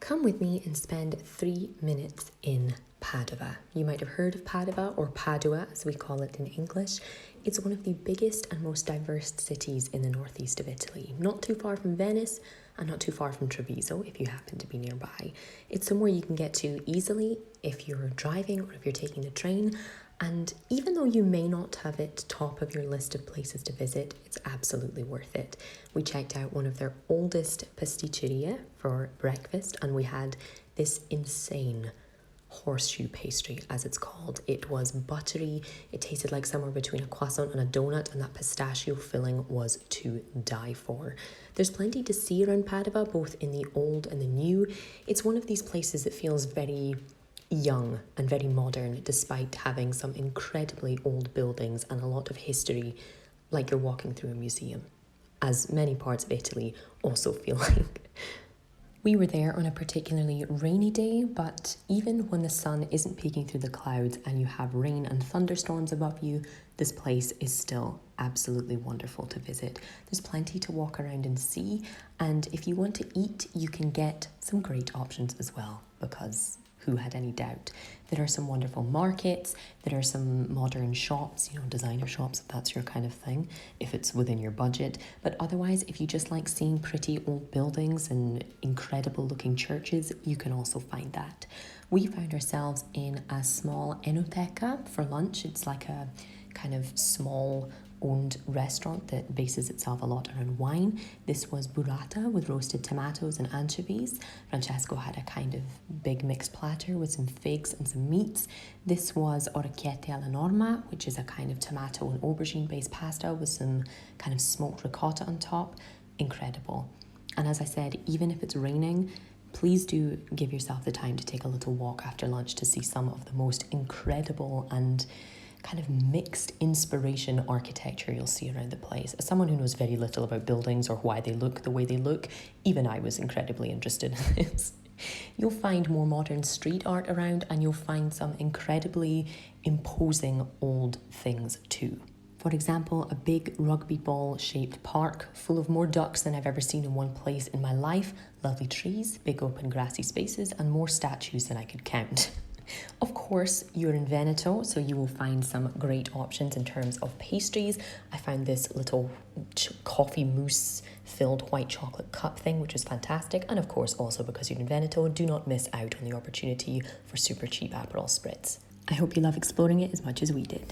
Come with me and spend 3 minutes in Padua. You might have heard of Padua, or Padua as we call it in English. It's one of the biggest and most diverse cities in the northeast of Italy, not too far from Venice and not too far from Treviso if you happen to be nearby. It's somewhere you can get to easily if you're driving or if you're taking the train. And even though you may not have it top of your list of places to visit, it's absolutely worth it. We checked out one of their oldest pasticceria for breakfast, and we had this insane horseshoe pastry, as it's called. It was buttery, it tasted like somewhere between a croissant and a donut, and that pistachio filling was to die for. There's plenty to see around Padua, both in the old and the new. It's one of these places that feels very young and very modern, despite having some incredibly old buildings and a lot of history, like you're walking through a museum, as many parts of Italy also feel like. We were there on a particularly rainy day, but even when the sun isn't peeking through the clouds and you have rain and thunderstorms above you, this place is still absolutely wonderful to visit. There's plenty to walk around and see, and if you want to eat, you can get some great options as well, because who had any doubt? There are some wonderful markets, there are some modern shops, designer shops, if that's your kind of thing, if it's within your budget. But otherwise, if you just like seeing pretty old buildings and incredible looking churches, you can also find that. We found ourselves in a small enoteca for lunch. It's like a kind of small owned restaurant that bases itself a lot around wine. This was burrata with roasted tomatoes and anchovies. Francesco had a kind of big mixed platter with some figs and some meats. This was orecchiette alla norma, which is a kind of tomato and aubergine based pasta with some kind of smoked ricotta on top. Incredible. And as I said, even if it's raining, please do give yourself the time to take a little walk after lunch to see some of the most incredible and kind of mixed inspiration architecture you'll see around the place. As someone who knows very little about buildings or why they look the way they look, even I was incredibly interested in this. You'll find more modern street art around, and you'll find some incredibly imposing old things too. For example, a big rugby ball shaped park full of more ducks than I've ever seen in one place in my life, lovely trees, big open grassy spaces, and more statues than I could count. Of course, you're in Veneto, so you will find some great options in terms of pastries. I found this little coffee mousse filled white chocolate cup thing, which is fantastic. And of course, also because you're in Veneto, do not miss out on the opportunity for super cheap Aperol spritz. I hope you love exploring it as much as we did.